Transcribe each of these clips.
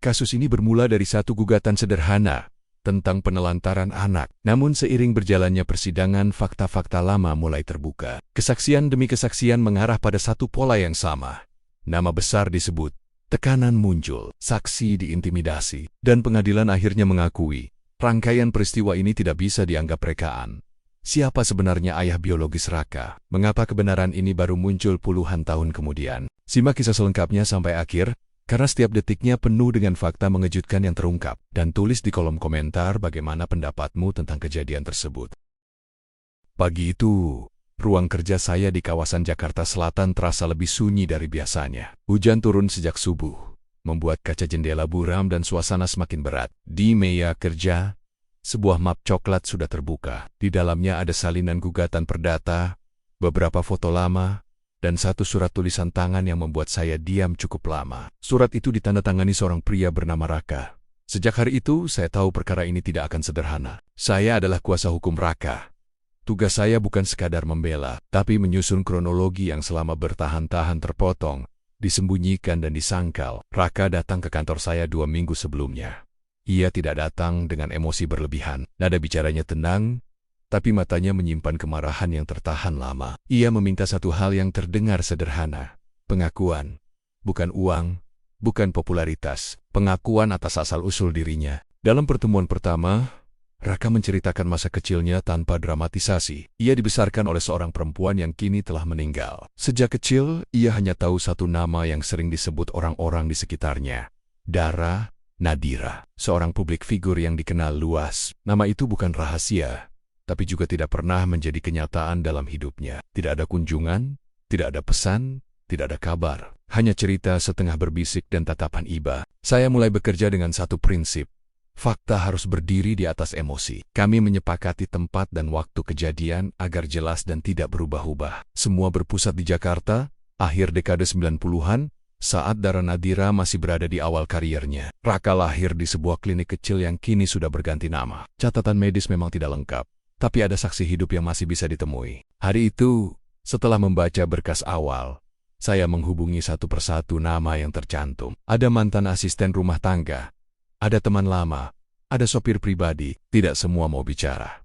Kasus ini bermula dari satu gugatan sederhana tentang penelantaran anak. Namun seiring berjalannya persidangan, fakta-fakta lama mulai terbuka. Kesaksian demi kesaksian mengarah pada satu pola yang sama. Nama besar disebut, tekanan muncul, saksi diintimidasi, dan pengadilan akhirnya mengakui rangkaian peristiwa ini tidak bisa dianggap rekaan. Siapa sebenarnya ayah biologis Raka? Mengapa kebenaran ini baru muncul puluhan tahun kemudian? Simak kisah selengkapnya sampai akhir, karena setiap detiknya penuh dengan fakta mengejutkan yang terungkap. Dan tulis di kolom komentar bagaimana pendapatmu tentang kejadian tersebut. Pagi itu, ruang kerja saya di kawasan Jakarta Selatan terasa lebih sunyi dari biasanya. Hujan turun sejak subuh, membuat kaca jendela buram dan suasana semakin berat. Di meja kerja, sebuah map coklat sudah terbuka. Di dalamnya ada salinan gugatan perdata, beberapa foto lama, dan satu surat tulisan tangan yang membuat saya diam cukup lama. Surat itu ditandatangani seorang pria bernama Raka. Sejak hari itu, saya tahu perkara ini tidak akan sederhana. Saya adalah kuasa hukum Raka. Tugas saya bukan sekadar membela, tapi menyusun kronologi yang selama bertahan-tahan terpotong, disembunyikan dan disangkal. Raka datang ke kantor saya 2 minggu sebelumnya. Ia tidak datang dengan emosi berlebihan. Nada bicaranya tenang, tapi matanya menyimpan kemarahan yang tertahan lama. Ia meminta satu hal yang terdengar sederhana. Pengakuan. Bukan uang, bukan popularitas. Pengakuan atas asal-usul dirinya. Dalam pertemuan pertama, Raka menceritakan masa kecilnya tanpa dramatisasi. Ia dibesarkan oleh seorang perempuan yang kini telah meninggal. Sejak kecil, ia hanya tahu satu nama yang sering disebut orang-orang di sekitarnya. Dara Nadira. Seorang publik figur yang dikenal luas. Nama itu bukan rahasia, tapi juga tidak pernah menjadi kenyataan dalam hidupnya. Tidak ada kunjungan, tidak ada pesan, tidak ada kabar. Hanya cerita setengah berbisik dan tatapan iba. Saya mulai bekerja dengan satu prinsip. Fakta harus berdiri di atas emosi. Kami menyepakati tempat dan waktu kejadian agar jelas dan tidak berubah-ubah. Semua berpusat di Jakarta, akhir dekade 90-an, saat Dara Nadira masih berada di awal kariernya. Raka lahir di sebuah klinik kecil yang kini sudah berganti nama. Catatan medis memang tidak lengkap, tapi ada saksi hidup yang masih bisa ditemui. Hari itu, setelah membaca berkas awal, saya menghubungi satu persatu nama yang tercantum. Ada mantan asisten rumah tangga, ada teman lama, ada sopir pribadi. Tidak semua mau bicara.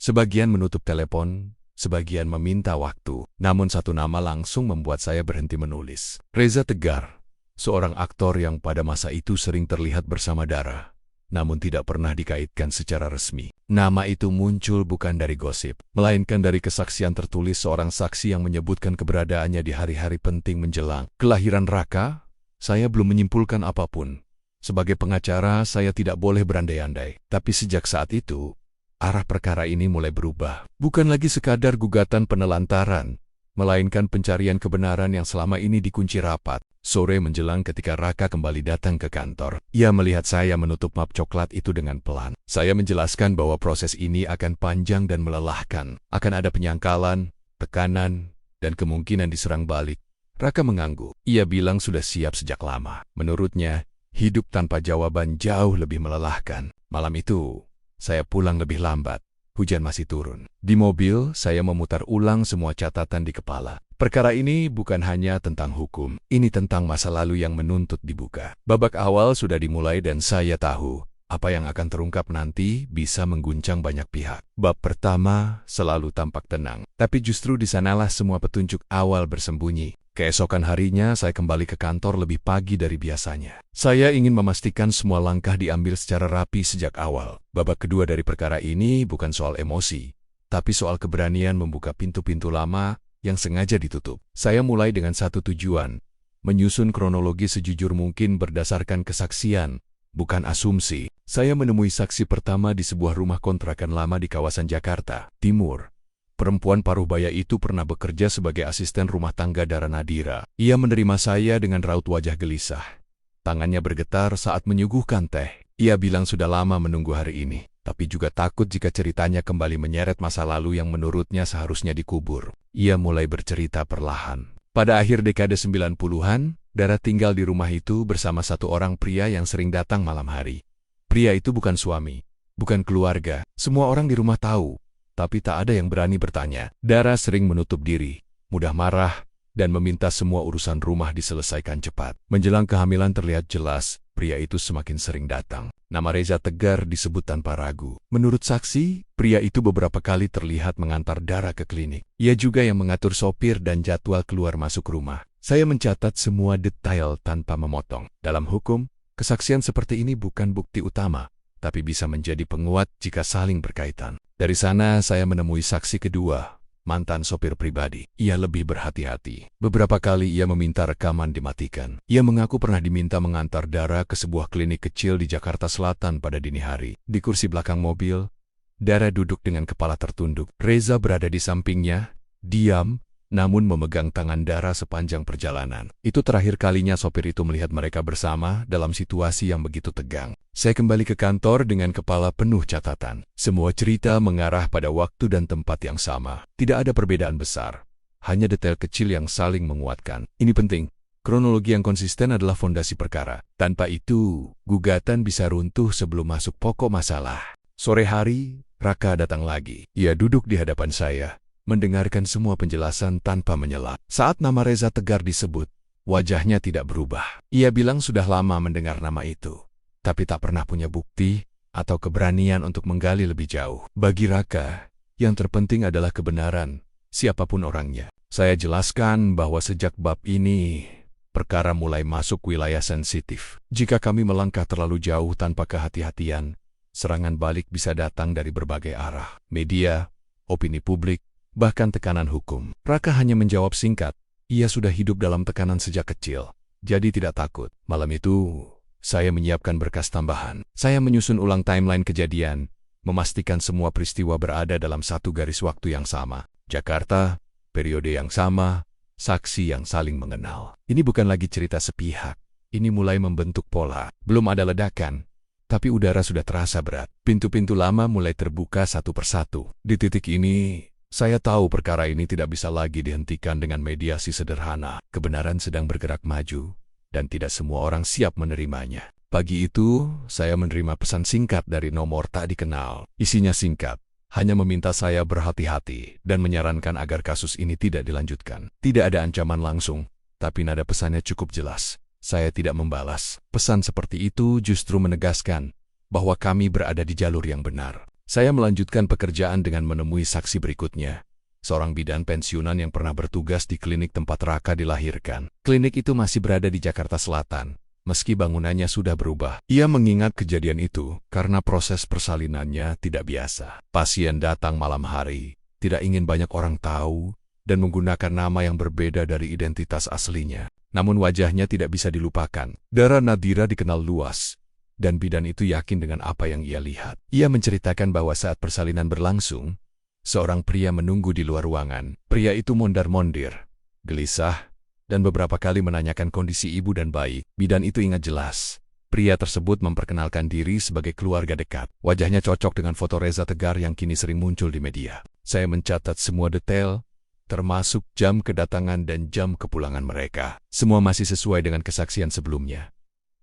Sebagian menutup telepon, sebagian meminta waktu. Namun satu nama langsung membuat saya berhenti menulis. Reza Tegar, seorang aktor yang pada masa itu sering terlihat bersama Dara, namun tidak pernah dikaitkan secara resmi. Nama itu muncul bukan dari gosip, melainkan dari kesaksian tertulis seorang saksi yang menyebutkan keberadaannya di hari-hari penting menjelang kelahiran Raka. Saya belum menyimpulkan apapun. Sebagai pengacara, saya tidak boleh berandai-andai. Tapi sejak saat itu, arah perkara ini mulai berubah. Bukan lagi sekadar gugatan penelantaran, melainkan pencarian kebenaran yang selama ini dikunci rapat. Sore menjelang ketika Raka kembali datang ke kantor, ia melihat saya menutup map coklat itu dengan pelan. Saya menjelaskan bahwa proses ini akan panjang dan melelahkan. Akan ada penyangkalan, tekanan, dan kemungkinan diserang balik. Raka mengangguk. Ia bilang sudah siap sejak lama. Menurutnya, hidup tanpa jawaban jauh lebih melelahkan. Malam itu, saya pulang lebih lambat. Hujan masih turun. Di mobil, saya memutar ulang semua catatan di kepala. Perkara ini bukan hanya tentang hukum. Ini tentang masa lalu yang menuntut dibuka. Babak awal sudah dimulai dan saya tahu apa yang akan terungkap nanti bisa mengguncang banyak pihak. Bab pertama selalu tampak tenang. Tapi justru di sanalah semua petunjuk awal bersembunyi. Keesokan harinya, saya kembali ke kantor lebih pagi dari biasanya. Saya ingin memastikan semua langkah diambil secara rapi sejak awal. Babak kedua dari perkara ini bukan soal emosi, tapi soal keberanian membuka pintu-pintu lama yang sengaja ditutup. Saya mulai dengan satu tujuan, menyusun kronologi sejujur mungkin berdasarkan kesaksian, bukan asumsi. Saya menemui saksi pertama di sebuah rumah kontrakan lama di kawasan Jakarta Timur. Perempuan paruh baya itu pernah bekerja sebagai asisten rumah tangga Dara Nadira. Ia menerima saya dengan raut wajah gelisah. Tangannya bergetar saat menyuguhkan teh. Ia bilang sudah lama menunggu hari ini, tapi juga takut jika ceritanya kembali menyeret masa lalu yang menurutnya seharusnya dikubur. Ia mulai bercerita perlahan. Pada akhir dekade 90-an, Dara tinggal di rumah itu bersama satu orang pria yang sering datang malam hari. Pria itu bukan suami, bukan keluarga. Semua orang di rumah tahu, tapi tak ada yang berani bertanya. Dara sering menutup diri, mudah marah, dan meminta semua urusan rumah diselesaikan cepat. Menjelang kehamilan terlihat jelas, pria itu semakin sering datang. Nama Reza Tegar disebut tanpa ragu. Menurut saksi, pria itu beberapa kali terlihat mengantar Dara ke klinik. Ia juga yang mengatur sopir dan jadwal keluar masuk rumah. Saya mencatat semua detail tanpa memotong. Dalam hukum, kesaksian seperti ini bukan bukti utama, tapi bisa menjadi penguat jika saling berkaitan. Dari sana saya menemui saksi kedua, mantan sopir pribadi. Ia lebih berhati-hati. Beberapa kali ia meminta rekaman dimatikan. Ia mengaku pernah diminta mengantar Dara ke sebuah klinik kecil di Jakarta Selatan pada dini hari. Di kursi belakang mobil, Dara duduk dengan kepala tertunduk. Reza berada di sampingnya, diam, namun memegang tangan Dara sepanjang perjalanan. Itu terakhir kalinya sopir itu melihat mereka bersama dalam situasi yang begitu tegang. Saya kembali ke kantor dengan kepala penuh catatan. Semua cerita mengarah pada waktu dan tempat yang sama. Tidak ada perbedaan besar, hanya detail kecil yang saling menguatkan. Ini penting. Kronologi yang konsisten adalah fondasi perkara. Tanpa itu, gugatan bisa runtuh sebelum masuk pokok masalah. Sore hari, Raka datang lagi. Ia duduk di hadapan saya, mendengarkan semua penjelasan tanpa menyela. Saat nama Reza Tegar disebut, wajahnya tidak berubah. Ia bilang sudah lama mendengar nama itu, tapi tak pernah punya bukti atau keberanian untuk menggali lebih jauh. Bagi Raka, yang terpenting adalah kebenaran, siapapun orangnya. Saya jelaskan bahwa sejak bab ini, perkara mulai masuk wilayah sensitif. Jika kami melangkah terlalu jauh tanpa kehati-hatian, serangan balik bisa datang dari berbagai arah. Media, opini publik, bahkan tekanan hukum. Raka hanya menjawab singkat. Ia sudah hidup dalam tekanan sejak kecil, jadi tidak takut. Malam itu, saya menyiapkan berkas tambahan. Saya menyusun ulang timeline kejadian, memastikan semua peristiwa berada dalam satu garis waktu yang sama. Jakarta, periode yang sama, saksi yang saling mengenal. Ini bukan lagi cerita sepihak. Ini mulai membentuk pola. Belum ada ledakan, tapi udara sudah terasa berat. Pintu-pintu lama mulai terbuka satu persatu. Di titik ini, saya tahu perkara ini tidak bisa lagi dihentikan dengan mediasi sederhana. Kebenaran sedang bergerak maju, dan tidak semua orang siap menerimanya. Pagi itu, saya menerima pesan singkat dari nomor tak dikenal. Isinya singkat, hanya meminta saya berhati-hati dan menyarankan agar kasus ini tidak dilanjutkan. Tidak ada ancaman langsung, tapi nada pesannya cukup jelas. Saya tidak membalas. Pesan seperti itu justru menegaskan bahwa kami berada di jalur yang benar. Saya melanjutkan pekerjaan dengan menemui saksi berikutnya, seorang bidan pensiunan yang pernah bertugas di klinik tempat Raka dilahirkan. Klinik itu masih berada di Jakarta Selatan, meski bangunannya sudah berubah. Ia mengingat kejadian itu karena proses persalinannya tidak biasa. Pasien datang malam hari, tidak ingin banyak orang tahu, dan menggunakan nama yang berbeda dari identitas aslinya. Namun wajahnya tidak bisa dilupakan. Dara Nadira dikenal luas, dan bidan itu yakin dengan apa yang ia lihat. Ia menceritakan bahwa saat persalinan berlangsung, seorang pria menunggu di luar ruangan. Pria itu mondar-mondir, gelisah, dan beberapa kali menanyakan kondisi ibu dan bayi. Bidan itu ingat jelas. Pria tersebut memperkenalkan diri sebagai keluarga dekat. Wajahnya cocok dengan foto Reza Tegar yang kini sering muncul di media. Saya mencatat semua detail, termasuk jam kedatangan dan jam kepulangan mereka. Semua masih sesuai dengan kesaksian sebelumnya.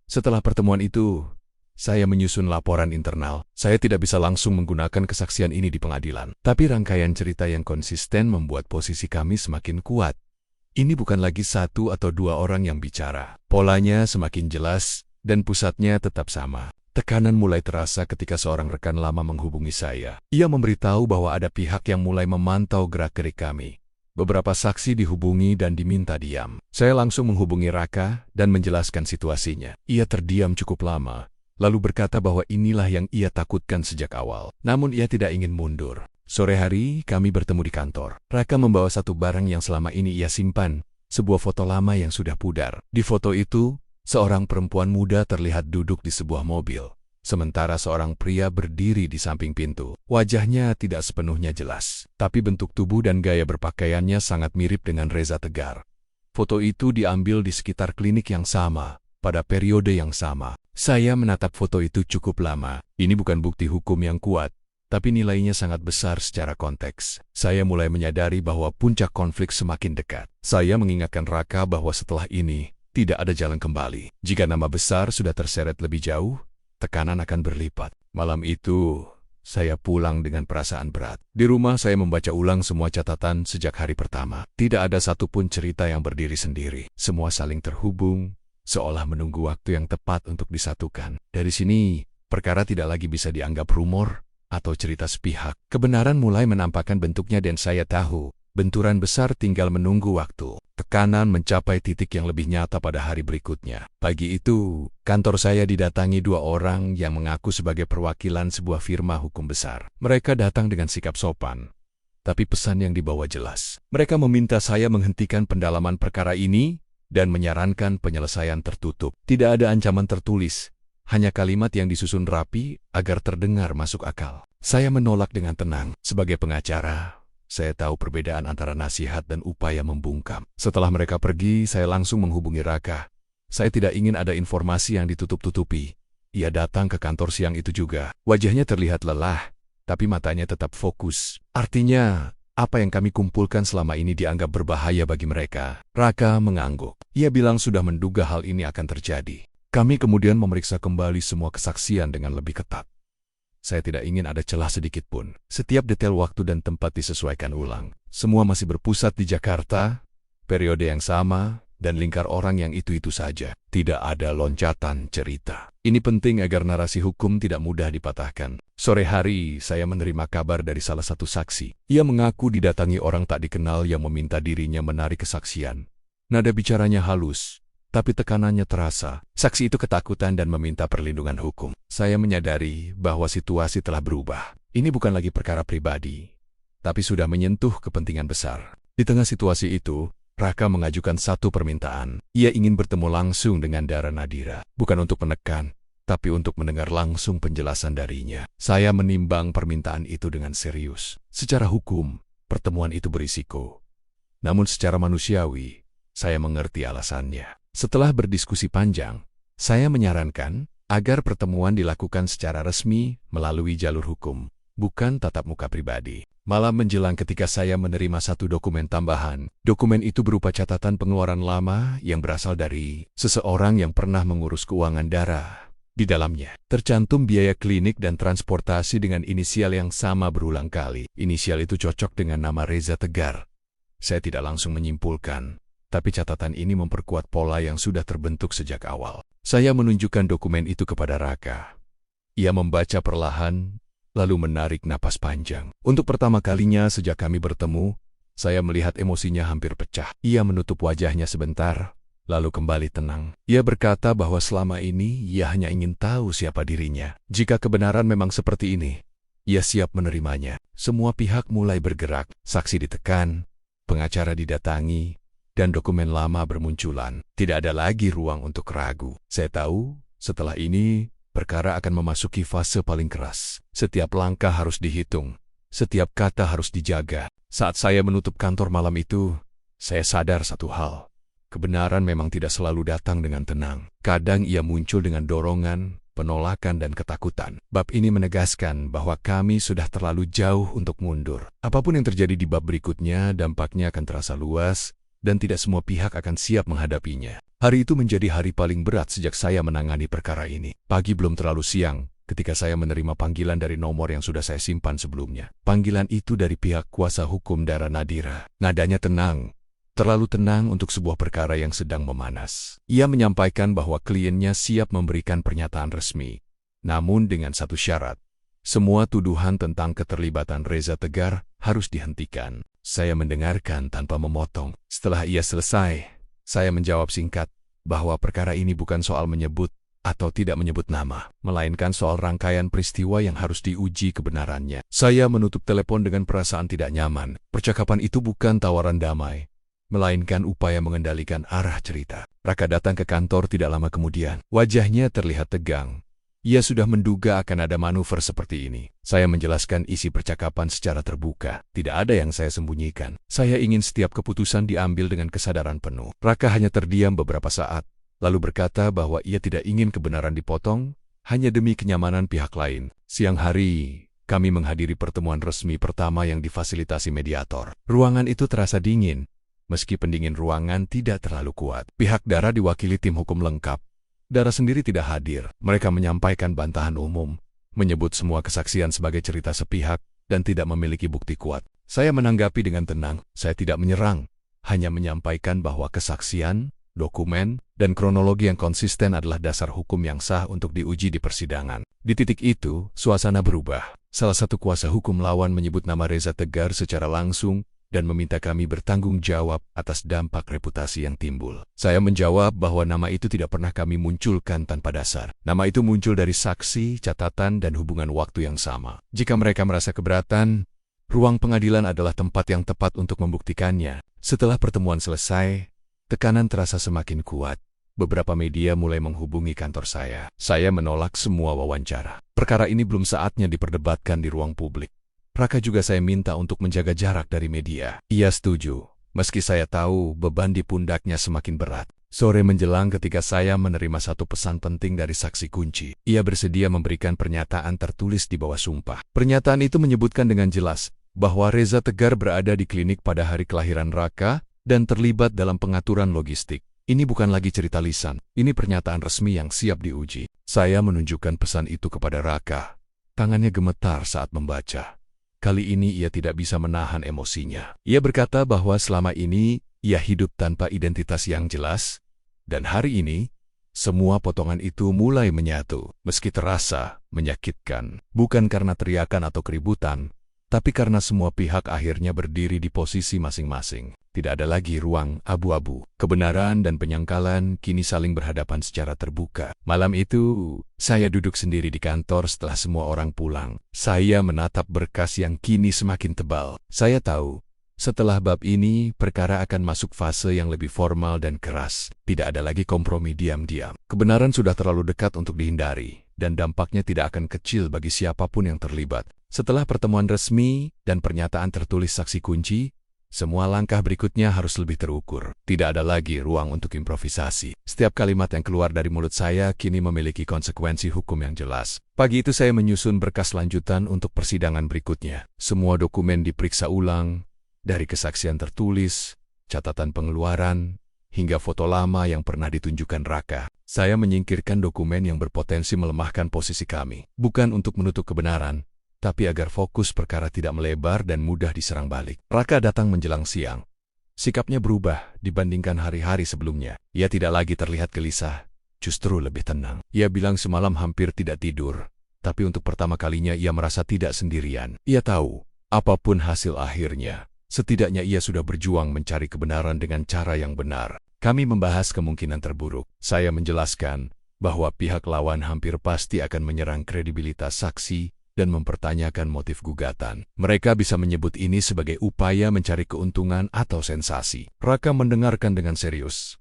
Setelah pertemuan itu, saya menyusun laporan internal. Saya tidak bisa langsung menggunakan kesaksian ini di pengadilan. Tapi rangkaian cerita yang konsisten membuat posisi kami semakin kuat. Ini bukan lagi satu atau dua orang yang bicara. Polanya semakin jelas, dan pusatnya tetap sama. Tekanan mulai terasa ketika seorang rekan lama menghubungi saya. Ia memberitahu bahwa ada pihak yang mulai memantau gerak-gerik kami. Beberapa saksi dihubungi dan diminta diam. Saya langsung menghubungi Raka dan menjelaskan situasinya. Ia terdiam cukup lama, lalu berkata bahwa inilah yang ia takutkan sejak awal. Namun ia tidak ingin mundur. Sore hari, kami bertemu di kantor. Raka membawa satu barang yang selama ini ia simpan, sebuah foto lama yang sudah pudar. Di foto itu, seorang perempuan muda terlihat duduk di sebuah mobil, sementara seorang pria berdiri di samping pintu. Wajahnya tidak sepenuhnya jelas, tapi bentuk tubuh dan gaya berpakaiannya sangat mirip dengan Reza Tegar. Foto itu diambil di sekitar klinik yang sama, pada periode yang sama. Saya menatap foto itu cukup lama. Ini bukan bukti hukum yang kuat, tapi nilainya sangat besar secara konteks. Saya mulai menyadari bahwa puncak konflik semakin dekat. Saya mengingatkan Raka bahwa setelah ini, tidak ada jalan kembali. Jika nama besar sudah terseret lebih jauh, tekanan akan berlipat. Malam itu, Saya pulang dengan perasaan berat. Di rumah saya membaca ulang semua catatan sejak hari pertama. Tidak ada satupun cerita yang berdiri sendiri. Semua saling terhubung, seolah menunggu waktu yang tepat untuk disatukan. Dari sini, perkara tidak lagi bisa dianggap rumor atau cerita sepihak. Kebenaran mulai menampakkan bentuknya dan saya tahu, benturan besar tinggal menunggu waktu. Tekanan mencapai titik yang lebih nyata pada hari berikutnya. Pagi itu, kantor saya didatangi 2 orang yang mengaku sebagai perwakilan sebuah firma hukum besar. Mereka datang dengan sikap sopan, tapi pesan yang dibawa jelas. Mereka meminta saya menghentikan pendalaman perkara ini dan menyarankan penyelesaian tertutup. Tidak ada ancaman tertulis, hanya kalimat yang disusun rapi agar terdengar masuk akal. Saya menolak dengan tenang. Sebagai pengacara, saya tahu perbedaan antara nasihat dan upaya membungkam. Setelah mereka pergi, saya langsung menghubungi Raka. Saya tidak ingin ada informasi yang ditutup-tutupi. Ia datang ke kantor siang itu juga. Wajahnya terlihat lelah, tapi matanya tetap fokus. Artinya, apa yang kami kumpulkan selama ini dianggap berbahaya bagi mereka. Raka mengangguk. Ia bilang sudah menduga hal ini akan terjadi. Kami kemudian memeriksa kembali semua kesaksian dengan lebih ketat. Saya tidak ingin ada celah sedikit pun. Setiap detail waktu dan tempat disesuaikan ulang. Semua masih berpusat di Jakarta, periode yang sama, dan lingkar orang yang itu-itu saja. Tidak ada loncatan cerita. Ini penting agar narasi hukum tidak mudah dipatahkan. Sore hari, saya menerima kabar dari salah satu saksi. Ia mengaku didatangi orang tak dikenal yang meminta dirinya menarik kesaksian. Nada bicaranya halus, tapi tekanannya terasa. Saksi itu ketakutan dan meminta perlindungan hukum. Saya menyadari bahwa situasi telah berubah. Ini bukan lagi perkara pribadi, tapi sudah menyentuh kepentingan besar. Di tengah situasi itu, Raka mengajukan satu permintaan. Ia ingin bertemu langsung dengan Dara Nadira. Bukan untuk menekan, tapi untuk mendengar langsung penjelasan darinya. Saya menimbang permintaan itu dengan serius. Secara hukum, pertemuan itu berisiko. Namun secara manusiawi, saya mengerti alasannya. Setelah berdiskusi panjang, saya menyarankan agar pertemuan dilakukan secara resmi melalui jalur hukum, bukan tatap muka pribadi. Malam menjelang ketika saya menerima satu dokumen tambahan. Dokumen itu berupa catatan pengeluaran lama yang berasal dari seseorang yang pernah mengurus keuangan Dara. Di dalamnya tercantum biaya klinik dan transportasi dengan inisial yang sama berulang kali. Inisial itu cocok dengan nama Reza Tegar. Saya tidak langsung menyimpulkan, tapi catatan ini memperkuat pola yang sudah terbentuk sejak awal. Saya menunjukkan dokumen itu kepada Raka. Ia membaca perlahan, lalu menarik napas panjang. Untuk pertama kalinya sejak kami bertemu, saya melihat emosinya hampir pecah. Ia menutup wajahnya sebentar, lalu kembali tenang. Ia berkata bahwa selama ini ia hanya ingin tahu siapa dirinya. Jika kebenaran memang seperti ini, ia siap menerimanya. Semua pihak mulai bergerak, saksi ditekan, pengacara didatangi, dan dokumen lama bermunculan. Tidak ada lagi ruang untuk ragu. Saya tahu, setelah ini, perkara akan memasuki fase paling keras. Setiap langkah harus dihitung, setiap kata harus dijaga. Saat saya menutup kantor malam itu, saya sadar satu hal. Kebenaran memang tidak selalu datang dengan tenang. Kadang ia muncul dengan dorongan, penolakan, dan ketakutan. Bab ini menegaskan bahwa kami sudah terlalu jauh untuk mundur. Apapun yang terjadi di bab berikutnya, dampaknya akan terasa luas, dan tidak semua pihak akan siap menghadapinya. Hari itu menjadi hari paling berat sejak saya menangani perkara ini. Pagi belum terlalu siang, ketika saya menerima panggilan dari nomor yang sudah saya simpan sebelumnya. Panggilan itu dari pihak kuasa hukum Dara Nadira. Nadanya tenang, terlalu tenang untuk sebuah perkara yang sedang memanas. Ia menyampaikan bahwa kliennya siap memberikan pernyataan resmi, namun dengan satu syarat. Semua tuduhan tentang keterlibatan Reza Tegar harus dihentikan. Saya mendengarkan tanpa memotong. Setelah ia selesai, saya menjawab singkat bahwa perkara ini bukan soal menyebut atau tidak menyebut nama, melainkan soal rangkaian peristiwa yang harus diuji kebenarannya. Saya menutup telepon dengan perasaan tidak nyaman. Percakapan itu bukan tawaran damai, melainkan upaya mengendalikan arah cerita. Raka datang ke kantor tidak lama kemudian. Wajahnya terlihat tegang. Ia sudah menduga akan ada manuver seperti ini. Saya menjelaskan isi percakapan secara terbuka. Tidak ada yang saya sembunyikan. Saya ingin setiap keputusan diambil dengan kesadaran penuh. Raka hanya terdiam beberapa saat, lalu berkata bahwa ia tidak ingin kebenaran dipotong, hanya demi kenyamanan pihak lain. Siang hari, kami menghadiri pertemuan resmi pertama yang difasilitasi mediator. Ruangan itu terasa dingin, meski pendingin ruangan tidak terlalu kuat. Pihak Dara diwakili tim hukum lengkap. Dara sendiri tidak hadir. Mereka menyampaikan bantahan umum, menyebut semua kesaksian sebagai cerita sepihak dan tidak memiliki bukti kuat. Saya menanggapi dengan tenang, saya tidak menyerang, hanya menyampaikan bahwa kesaksian, dokumen, dan kronologi yang konsisten adalah dasar hukum yang sah untuk diuji di persidangan. Di titik itu, suasana berubah. Salah satu kuasa hukum lawan menyebut nama Reza Tegar secara langsung dan meminta kami bertanggung jawab atas dampak reputasi yang timbul. Saya menjawab bahwa nama itu tidak pernah kami munculkan tanpa dasar. Nama itu muncul dari saksi, catatan, dan hubungan waktu yang sama. Jika mereka merasa keberatan, ruang pengadilan adalah tempat yang tepat untuk membuktikannya. Setelah pertemuan selesai, tekanan terasa semakin kuat. Beberapa media mulai menghubungi kantor saya. Saya menolak semua wawancara. Perkara ini belum saatnya diperdebatkan di ruang publik. Raka juga saya minta untuk menjaga jarak dari media. Ia setuju, meski saya tahu beban di pundaknya semakin berat. Sore menjelang ketika saya menerima satu pesan penting dari saksi kunci. Ia bersedia memberikan pernyataan tertulis di bawah sumpah. Pernyataan itu menyebutkan dengan jelas bahwa Reza Tegar berada di klinik pada hari kelahiran Raka dan terlibat dalam pengaturan logistik. Ini bukan lagi cerita lisan, ini pernyataan resmi yang siap diuji. Saya menunjukkan pesan itu kepada Raka. Tangannya gemetar saat membaca. Kali ini ia tidak bisa menahan emosinya. Ia berkata bahwa selama ini ia hidup tanpa identitas yang jelas, dan hari ini semua potongan itu mulai menyatu, meski terasa menyakitkan. Bukan karena teriakan atau keributan, tapi karena semua pihak akhirnya berdiri di posisi masing-masing. Tidak ada lagi ruang abu-abu. Kebenaran dan penyangkalan kini saling berhadapan secara terbuka. Malam itu, saya duduk sendiri di kantor setelah semua orang pulang. Saya menatap berkas yang kini semakin tebal. Saya tahu, setelah bab ini, perkara akan masuk fase yang lebih formal dan keras. Tidak ada lagi kompromi diam-diam. Kebenaran sudah terlalu dekat untuk dihindari, dan dampaknya tidak akan kecil bagi siapapun yang terlibat. Setelah pertemuan resmi dan pernyataan tertulis saksi kunci, semua langkah berikutnya harus lebih terukur. Tidak ada lagi ruang untuk improvisasi. Setiap kalimat yang keluar dari mulut saya kini memiliki konsekuensi hukum yang jelas. Pagi itu saya menyusun berkas lanjutan untuk persidangan berikutnya. Semua dokumen diperiksa ulang, dari kesaksian tertulis, catatan pengeluaran, hingga foto lama yang pernah ditunjukkan Raka. Saya menyingkirkan dokumen yang berpotensi melemahkan posisi kami. Bukan untuk menutup kebenaran, tapi agar fokus perkara tidak melebar dan mudah diserang balik. Raka datang menjelang siang. Sikapnya berubah dibandingkan hari-hari sebelumnya. Ia tidak lagi terlihat gelisah, justru lebih tenang. Ia bilang semalam hampir tidak tidur, tapi untuk pertama kalinya ia merasa tidak sendirian. Ia tahu, apapun hasil akhirnya, setidaknya ia sudah berjuang mencari kebenaran dengan cara yang benar. Kami membahas kemungkinan terburuk. Saya menjelaskan bahwa pihak lawan hampir pasti akan menyerang kredibilitas saksi dan mempertanyakan motif gugatan. Mereka bisa menyebut ini sebagai upaya mencari keuntungan atau sensasi. Raka mendengarkan dengan serius.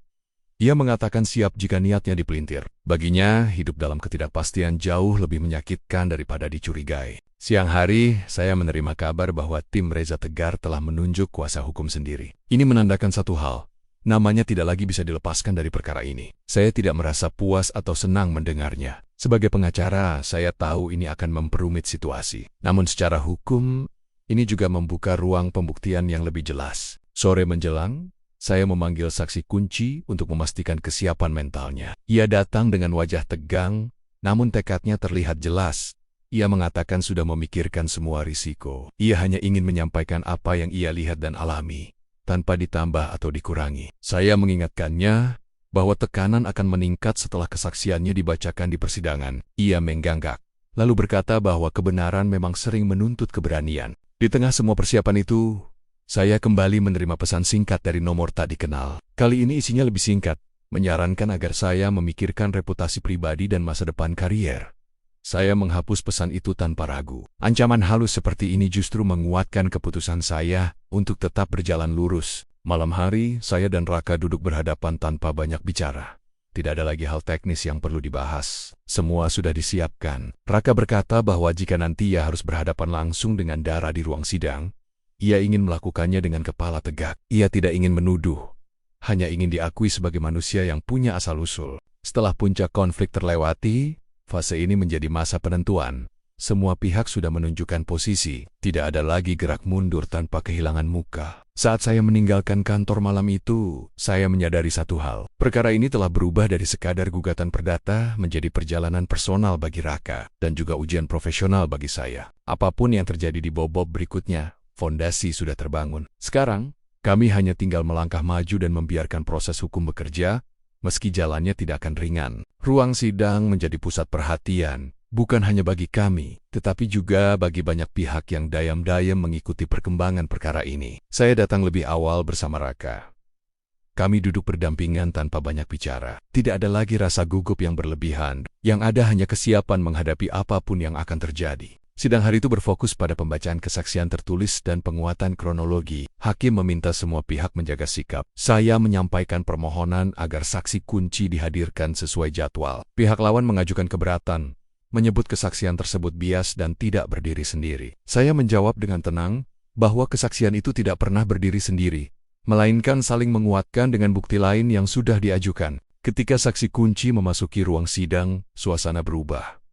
Ia mengatakan siap jika niatnya dipelintir. Baginya, hidup dalam ketidakpastian jauh lebih menyakitkan daripada dicurigai. Siang hari, saya menerima kabar bahwa tim Reza Tegar telah menunjuk kuasa hukum sendiri. Ini menandakan satu hal. Namanya tidak lagi bisa dilepaskan dari perkara ini. Saya tidak merasa puas atau senang mendengarnya. Sebagai pengacara, saya tahu ini akan memperumit situasi. Namun secara hukum, ini juga membuka ruang pembuktian yang lebih jelas. Sore menjelang, saya memanggil saksi kunci untuk memastikan kesiapan mentalnya. Ia datang dengan wajah tegang, namun tekadnya terlihat jelas. Ia mengatakan sudah memikirkan semua risiko. Ia hanya ingin menyampaikan apa yang ia lihat dan alami, tanpa ditambah atau dikurangi. Saya mengingatkannya bahwa tekanan akan meningkat setelah kesaksiannya dibacakan di persidangan. Ia mengganggak, lalu berkata bahwa kebenaran memang sering menuntut keberanian. Di tengah semua persiapan itu, saya kembali menerima pesan singkat dari nomor tak dikenal. Kali ini isinya lebih singkat, menyarankan agar saya memikirkan reputasi pribadi dan masa depan karier. Saya menghapus pesan itu tanpa ragu. Ancaman halus seperti ini justru menguatkan keputusan saya untuk tetap berjalan lurus. Malam hari, saya dan Raka duduk berhadapan tanpa banyak bicara. Tidak ada lagi hal teknis yang perlu dibahas. Semua sudah disiapkan. Raka berkata bahwa jika nanti ia harus berhadapan langsung dengan Dara di ruang sidang, ia ingin melakukannya dengan kepala tegak. Ia tidak ingin menuduh, hanya ingin diakui sebagai manusia yang punya asal-usul. Setelah puncak konflik terlewati, fase ini menjadi masa penentuan. Semua pihak sudah menunjukkan posisi, tidak ada lagi gerak mundur tanpa kehilangan muka. Saat saya meninggalkan kantor malam itu, saya menyadari satu hal. Perkara ini telah berubah dari sekadar gugatan perdata menjadi perjalanan personal bagi Raka, dan juga ujian profesional bagi saya. Apapun yang terjadi di bobot berikutnya, fondasi sudah terbangun. Sekarang, kami hanya tinggal melangkah maju dan membiarkan proses hukum bekerja, meski jalannya tidak akan ringan. Ruang sidang menjadi pusat perhatian, bukan hanya bagi kami, tetapi juga bagi banyak pihak yang diam-diam mengikuti perkembangan perkara ini. Saya datang lebih awal bersama Raka. Kami duduk berdampingan tanpa banyak bicara. Tidak ada lagi rasa gugup yang berlebihan, yang ada hanya kesiapan menghadapi apapun yang akan terjadi. Sidang hari itu berfokus pada pembacaan kesaksian tertulis dan penguatan kronologi. Hakim meminta semua pihak menjaga sikap. Saya menyampaikan permohonan agar saksi kunci dihadirkan sesuai jadwal. Pihak lawan mengajukan keberatan, menyebut kesaksian tersebut bias dan tidak berdiri sendiri. Saya menjawab dengan tenang bahwa kesaksian itu tidak pernah berdiri sendiri, melainkan saling menguatkan dengan bukti lain yang sudah diajukan. Ketika saksi kunci memasuki ruang sidang, suasana berubah.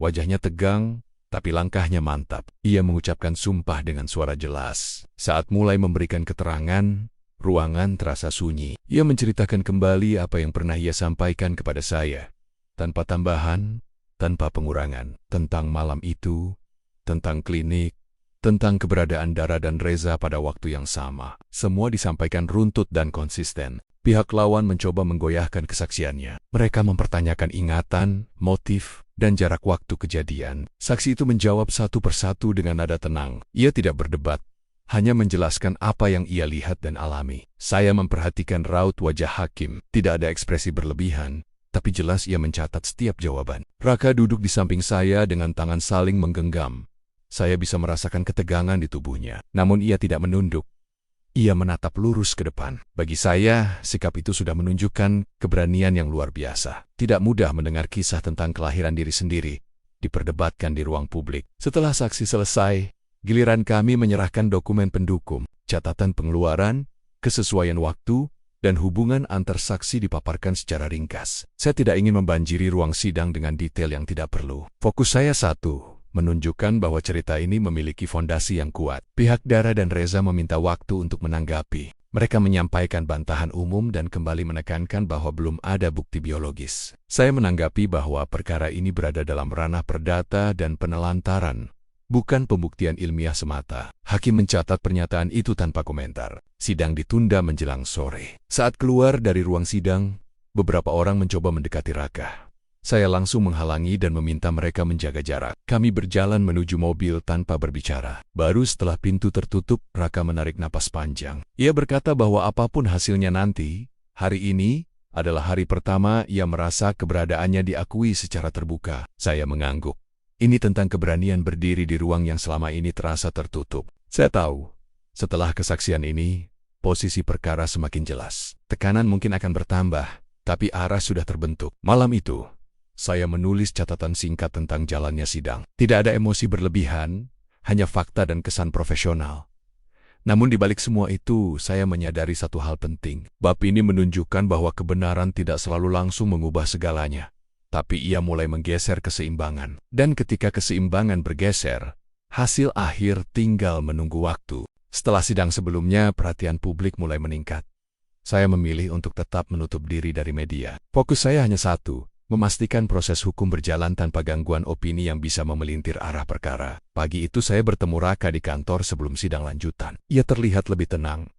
Wajahnya tegang, tapi langkahnya mantap. Ia mengucapkan sumpah dengan suara jelas. Saat mulai memberikan keterangan, ruangan terasa sunyi. Ia menceritakan kembali apa yang pernah ia sampaikan kepada saya, tanpa tambahan, tanpa pengurangan, tentang malam itu, tentang klinik, tentang keberadaan Dara dan Reza pada waktu yang sama. Semua disampaikan runtut dan konsisten. Pihak lawan mencoba menggoyahkan kesaksiannya. Mereka mempertanyakan ingatan, motif, dan jarak waktu kejadian. Saksi itu menjawab satu persatu dengan nada tenang. Ia tidak berdebat, hanya menjelaskan apa yang ia lihat dan alami. Saya memperhatikan raut wajah hakim. Tidak ada ekspresi berlebihan, tapi jelas ia mencatat setiap jawaban. Raka duduk di samping saya dengan tangan saling menggenggam. Saya bisa merasakan ketegangan di tubuhnya, namun ia tidak menunduk. Ia menatap lurus ke depan. Bagi saya, sikap itu sudah menunjukkan keberanian yang luar biasa. Tidak mudah mendengar kisah tentang kelahiran diri sendiri diperdebatkan di ruang publik. Setelah saksi selesai, giliran kami menyerahkan dokumen pendukung, catatan pengeluaran, kesesuaian waktu, dan hubungan antar saksi dipaparkan secara ringkas. Saya tidak ingin membanjiri ruang sidang dengan detail yang tidak perlu. Fokus saya satu, menunjukkan bahwa cerita ini memiliki fondasi yang kuat. Pihak Dara dan Reza meminta waktu untuk menanggapi. Mereka menyampaikan bantahan umum dan kembali menekankan bahwa belum ada bukti biologis. Saya menanggapi bahwa perkara ini berada dalam ranah perdata dan penelantaran, bukan pembuktian ilmiah semata. Hakim mencatat pernyataan itu tanpa komentar. Sidang ditunda menjelang sore. Saat keluar dari ruang sidang, beberapa orang mencoba mendekati Raka. Saya langsung menghalangi dan meminta mereka menjaga jarak. Kami berjalan menuju mobil tanpa berbicara. Baru setelah pintu tertutup, Raka menarik napas panjang. Ia berkata bahwa apapun hasilnya nanti, hari ini adalah hari pertama ia merasa keberadaannya diakui secara terbuka. Saya mengangguk. Ini tentang keberanian berdiri di ruang yang selama ini terasa tertutup. Saya tahu, setelah kesaksian ini, posisi perkara semakin jelas. Tekanan mungkin akan bertambah, tapi arah sudah terbentuk. Malam itu, saya menulis catatan singkat tentang jalannya sidang. Tidak ada emosi berlebihan, hanya fakta dan kesan profesional. Namun di balik semua itu, saya menyadari satu hal penting. Bab ini menunjukkan bahwa kebenaran tidak selalu langsung mengubah segalanya, tapi ia mulai menggeser keseimbangan. Dan ketika keseimbangan bergeser, hasil akhir tinggal menunggu waktu. Setelah sidang sebelumnya, perhatian publik mulai meningkat. Saya memilih untuk tetap menutup diri dari media. Fokus saya hanya satu, memastikan proses hukum berjalan tanpa gangguan opini yang bisa memelintir arah perkara. Pagi itu saya bertemu Raka di kantor sebelum sidang lanjutan. Ia terlihat lebih tenang,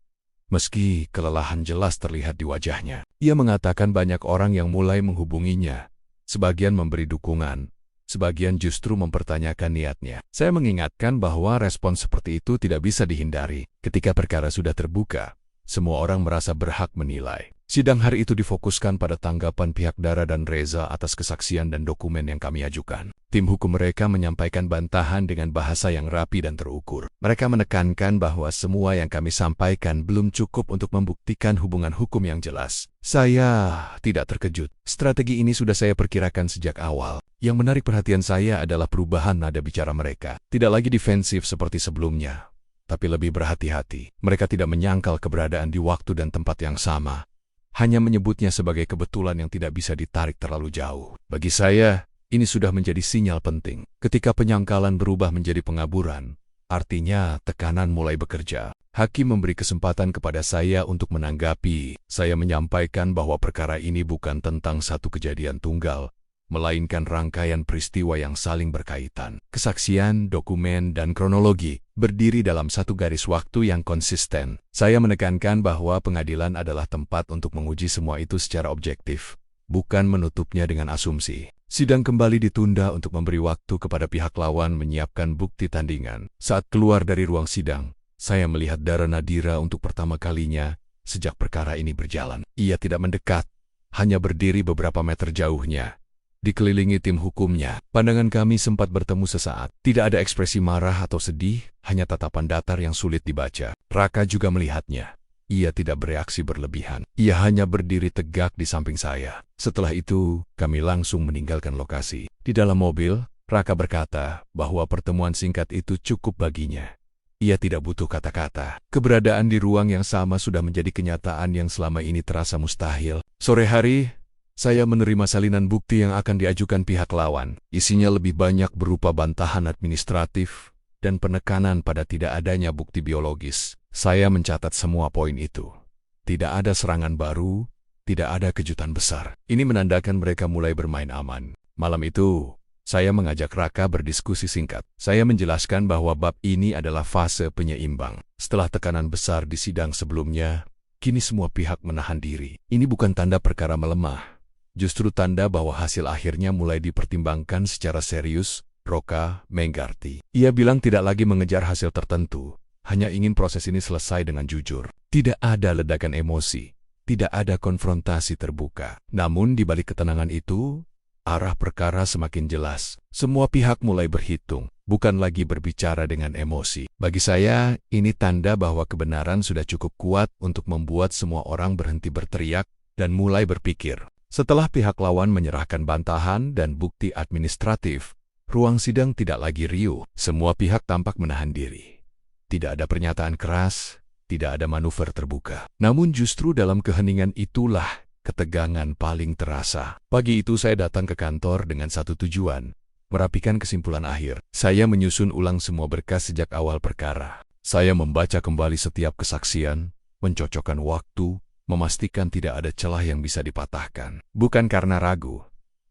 meski kelelahan jelas terlihat di wajahnya. Ia mengatakan banyak orang yang mulai menghubunginya. Sebagian memberi dukungan, sebagian justru mempertanyakan niatnya. Saya mengingatkan bahwa respon seperti itu tidak bisa dihindari. Ketika perkara sudah terbuka, semua orang merasa berhak menilai. Sidang hari itu difokuskan pada tanggapan pihak Dara dan Reza atas kesaksian dan dokumen yang kami ajukan. Tim hukum mereka menyampaikan bantahan dengan bahasa yang rapi dan terukur. Mereka menekankan bahwa semua yang kami sampaikan belum cukup untuk membuktikan hubungan hukum yang jelas. Saya tidak terkejut. Strategi ini sudah saya perkirakan sejak awal. Yang menarik perhatian saya adalah perubahan nada bicara mereka. Tidak lagi defensif seperti sebelumnya, tapi lebih berhati-hati. Mereka tidak menyangkal keberadaan di waktu dan tempat yang sama, hanya menyebutnya sebagai kebetulan yang tidak bisa ditarik terlalu jauh. Bagi saya, Ini sudah menjadi sinyal penting. Ketika penyangkalan berubah menjadi pengaburan, artinya tekanan mulai bekerja. Hakim memberi kesempatan kepada saya untuk menanggapi. Saya menyampaikan bahwa perkara ini bukan tentang satu kejadian tunggal, melainkan rangkaian peristiwa yang saling berkaitan. Kesaksian, dokumen, dan kronologi berdiri dalam satu garis waktu yang konsisten. Saya menekankan bahwa pengadilan adalah tempat untuk menguji semua itu secara objektif, bukan menutupnya dengan asumsi. Sidang kembali ditunda untuk memberi waktu kepada pihak lawan menyiapkan bukti tandingan. Saat keluar dari ruang sidang, saya melihat Dara Nadira untuk pertama kalinya sejak perkara ini berjalan. Ia tidak mendekat, hanya berdiri beberapa meter jauhnya, dikelilingi tim hukumnya. Pandangan kami sempat bertemu sesaat. Tidak ada ekspresi marah atau sedih, hanya tatapan datar yang sulit dibaca. Raka juga melihatnya. Ia tidak bereaksi berlebihan. Ia hanya berdiri tegak di samping saya. Setelah itu, kami langsung meninggalkan lokasi. Di dalam mobil, Raka berkata bahwa pertemuan singkat itu cukup baginya. Ia tidak butuh kata-kata. Keberadaan di ruang yang sama sudah menjadi kenyataan yang selama ini terasa mustahil. Sore hari, saya menerima salinan bukti yang akan diajukan pihak lawan. Isinya lebih banyak berupa bantahan administratif dan penekanan pada tidak adanya bukti biologis. Saya mencatat semua poin itu. Tidak ada serangan baru, tidak ada kejutan besar. Ini menandakan mereka mulai bermain aman. Malam itu, saya mengajak Raka berdiskusi singkat. Saya menjelaskan bahwa bab ini adalah fase penyeimbang. Setelah tekanan besar di sidang sebelumnya, kini semua pihak menahan diri. Ini bukan tanda perkara melemah. Justru tanda bahwa hasil akhirnya mulai dipertimbangkan secara serius. Roka menggarti. Ia bilang tidak lagi mengejar hasil tertentu, hanya ingin proses ini selesai dengan jujur. Tidak ada ledakan emosi, tidak ada konfrontasi terbuka. Namun di balik ketenangan itu, arah perkara semakin jelas. Semua pihak mulai berhitung, bukan lagi berbicara dengan emosi. Bagi saya, ini tanda bahwa kebenaran sudah cukup kuat untuk membuat semua orang berhenti berteriak dan mulai berpikir. Setelah pihak lawan menyerahkan bantahan dan bukti administratif, ruang sidang tidak lagi riuh. Semua pihak tampak menahan diri. Tidak ada pernyataan keras, tidak ada manuver terbuka. Namun justru dalam keheningan itulah ketegangan paling terasa. Pagi itu saya datang ke kantor dengan satu tujuan, merapikan kesimpulan akhir. Saya menyusun ulang semua berkas sejak awal perkara. Saya membaca kembali setiap kesaksian, mencocokkan waktu, memastikan tidak ada celah yang bisa dipatahkan. Bukan karena ragu,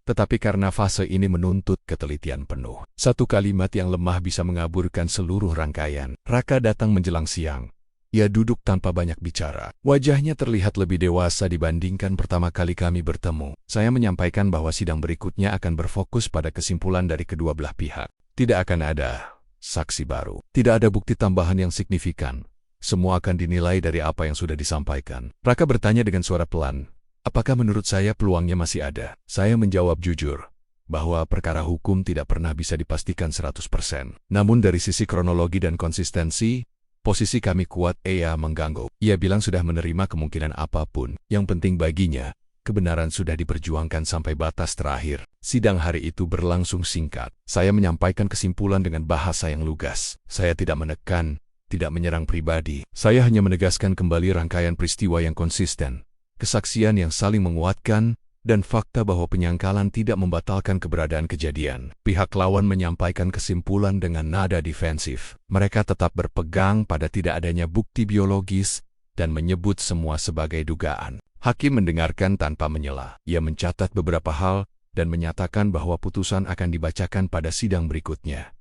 tetapi karena fase ini menuntut ketelitian penuh. Satu kalimat yang lemah bisa mengaburkan seluruh rangkaian. Raka datang menjelang siang. Ia duduk tanpa banyak bicara. Wajahnya terlihat lebih dewasa dibandingkan pertama kali kami bertemu. Saya menyampaikan bahwa sidang berikutnya akan berfokus pada kesimpulan dari kedua belah pihak. Tidak akan ada saksi baru. Tidak ada bukti tambahan yang signifikan. Semua akan dinilai dari apa yang sudah disampaikan. Raka bertanya dengan suara pelan, apakah menurut saya peluangnya masih ada? Saya menjawab jujur, bahwa perkara hukum tidak pernah bisa dipastikan 100%. Namun dari sisi kronologi dan konsistensi, posisi kami kuat. Ia mengganggu. Ia bilang sudah menerima kemungkinan apapun. Yang penting baginya, kebenaran sudah diperjuangkan sampai batas terakhir. Sidang hari itu berlangsung singkat. Saya menyampaikan kesimpulan dengan bahasa yang lugas. Saya tidak menekan, tidak menyerang pribadi. Saya hanya menegaskan kembali rangkaian peristiwa yang konsisten, kesaksian yang saling menguatkan, dan fakta bahwa penyangkalan tidak membatalkan keberadaan kejadian. Pihak lawan menyampaikan kesimpulan dengan nada defensif. Mereka tetap berpegang pada tidak adanya bukti biologis dan menyebut semua sebagai dugaan. Hakim mendengarkan tanpa menyela. Ia mencatat beberapa hal dan menyatakan bahwa putusan akan dibacakan pada sidang berikutnya.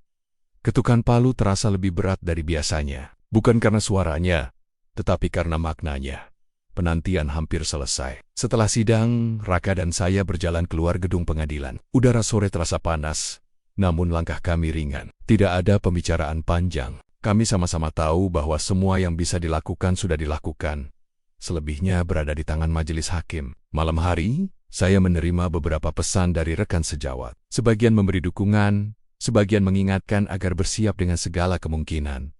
Ketukan palu terasa lebih berat dari biasanya. Bukan karena suaranya, tetapi karena maknanya. Penantian hampir selesai. Setelah sidang, Raka dan saya berjalan keluar gedung pengadilan. Udara sore terasa panas, namun langkah kami ringan. Tidak ada pembicaraan panjang. Kami sama-sama tahu bahwa semua yang bisa dilakukan sudah dilakukan. Selebihnya berada di tangan majelis hakim. Malam hari, saya menerima beberapa pesan dari rekan sejawat. Sebagian memberi dukungan, sebagian mengingatkan agar bersiap dengan segala kemungkinan.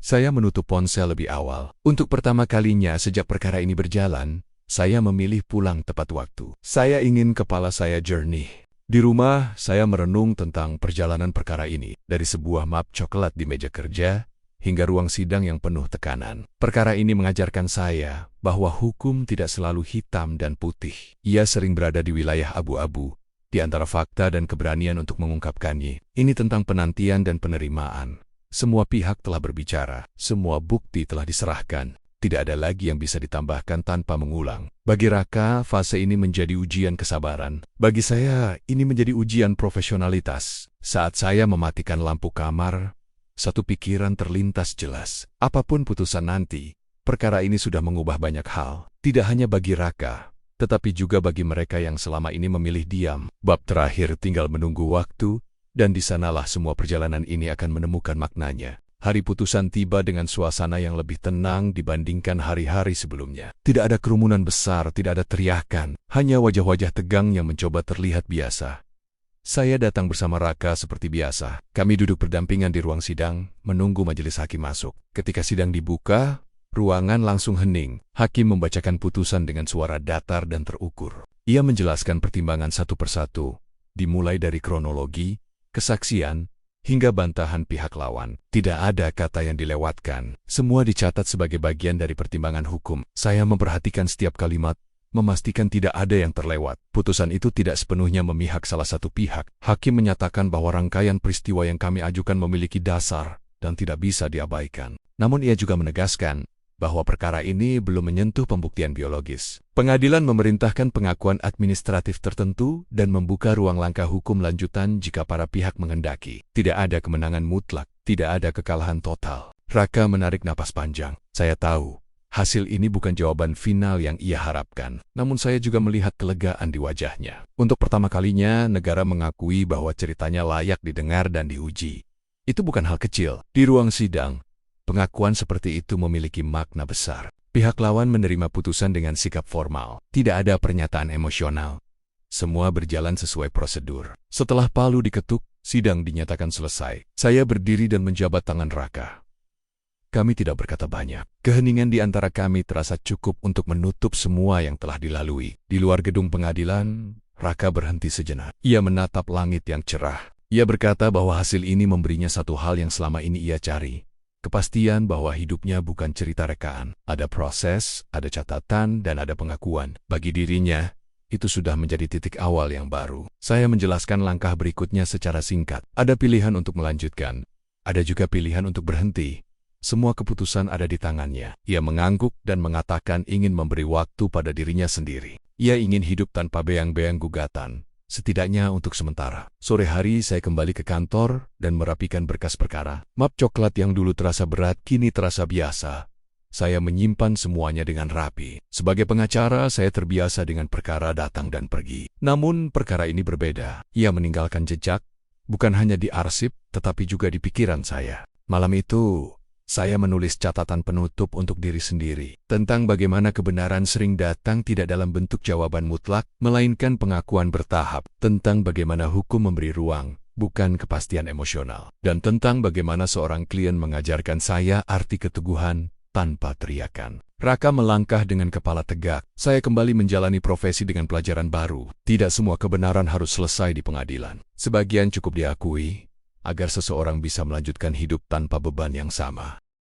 Saya menutup ponsel lebih awal. Untuk pertama kalinya sejak perkara ini berjalan, saya memilih pulang tepat waktu. Saya ingin kepala saya jernih. Di rumah, saya merenung tentang perjalanan perkara ini, dari sebuah map coklat di meja kerja, hingga ruang sidang yang penuh tekanan. Perkara ini mengajarkan saya bahwa hukum tidak selalu hitam dan putih. Ia sering berada di wilayah abu-abu, di antara fakta dan keberanian untuk mengungkapkannya. Ini tentang penantian dan penerimaan. Semua pihak telah berbicara, semua bukti telah diserahkan. Tidak ada lagi yang bisa ditambahkan tanpa mengulang. Bagi Raka, fase ini menjadi ujian kesabaran. Bagi saya, ini menjadi ujian profesionalitas. Saat saya mematikan lampu kamar, satu pikiran terlintas jelas. Apapun putusan nanti, perkara ini sudah mengubah banyak hal. Tidak hanya bagi Raka, tetapi juga bagi mereka yang selama ini memilih diam. Bab terakhir tinggal menunggu waktu, dan di sanalah semua perjalanan ini akan menemukan maknanya. Hari putusan tiba dengan suasana yang lebih tenang dibandingkan hari-hari sebelumnya. Tidak ada kerumunan besar, tidak ada teriakan, hanya wajah-wajah tegang yang mencoba terlihat biasa. Saya datang bersama Raka seperti biasa. Kami duduk berdampingan di ruang sidang, menunggu majelis hakim masuk. Ketika sidang dibuka, ruangan langsung hening. Hakim membacakan putusan dengan suara datar dan terukur. Ia menjelaskan pertimbangan satu persatu, dimulai dari kronologi, kesaksian, hingga bantahan pihak lawan. Tidak ada kata yang dilewatkan. Semua dicatat sebagai bagian dari pertimbangan hukum. Saya memperhatikan setiap kalimat, memastikan tidak ada yang terlewat. Putusan itu tidak sepenuhnya memihak salah satu pihak. Hakim menyatakan bahwa rangkaian peristiwa yang kami ajukan memiliki dasar dan tidak bisa diabaikan. Namun ia juga menegaskan bahwa perkara ini belum menyentuh pembuktian biologis. Pengadilan memerintahkan pengakuan administratif tertentu dan membuka ruang langkah hukum lanjutan jika para pihak menghendaki. Tidak ada kemenangan mutlak, tidak ada kekalahan total. Raka menarik napas panjang. Saya tahu, hasil ini bukan jawaban final yang ia harapkan. Namun saya juga melihat kelegaan di wajahnya. Untuk pertama kalinya, negara mengakui bahwa ceritanya layak didengar dan diuji. Itu bukan hal kecil. Di ruang sidang, pengakuan seperti itu memiliki makna besar. Pihak lawan menerima putusan dengan sikap formal. Tidak ada pernyataan emosional. Semua berjalan sesuai prosedur. Setelah palu diketuk, sidang dinyatakan selesai. Saya berdiri dan menjabat tangan Raka. Kami tidak berkata banyak. Keheningan di antara kami terasa cukup untuk menutup semua yang telah dilalui. Di luar gedung pengadilan, Raka berhenti sejenak. Ia menatap langit yang cerah. Ia berkata bahwa hasil ini memberinya satu hal yang selama ini ia cari. Kepastian bahwa hidupnya bukan cerita rekaan. Ada proses, ada catatan, dan ada pengakuan. Bagi dirinya, itu sudah menjadi titik awal yang baru. Saya menjelaskan langkah berikutnya secara singkat. Ada pilihan untuk melanjutkan. Ada juga pilihan untuk berhenti. Semua keputusan ada di tangannya. Ia mengangguk dan mengatakan ingin memberi waktu pada dirinya sendiri. Ia ingin hidup tanpa beang-beang gugatan. Setidaknya untuk sementara. Sore hari saya kembali ke kantor dan merapikan berkas perkara. Map coklat yang dulu terasa berat kini terasa biasa. Saya menyimpan semuanya dengan rapi. Sebagai pengacara, saya terbiasa dengan perkara datang dan pergi. Namun perkara ini berbeda. Ia meninggalkan jejak, bukan hanya di arsip, tetapi juga di pikiran saya. Malam itu, saya menulis catatan penutup untuk diri sendiri tentang bagaimana kebenaran sering datang tidak dalam bentuk jawaban mutlak, melainkan pengakuan bertahap, tentang bagaimana hukum memberi ruang, bukan kepastian emosional, dan tentang bagaimana seorang klien mengajarkan saya arti keteguhan tanpa teriakan. Raka melangkah dengan kepala tegak. Saya kembali menjalani profesi dengan pelajaran baru. Tidak semua kebenaran harus selesai di pengadilan. Sebagian cukup diakui, agar seseorang bisa melanjutkan hidup tanpa beban yang sama.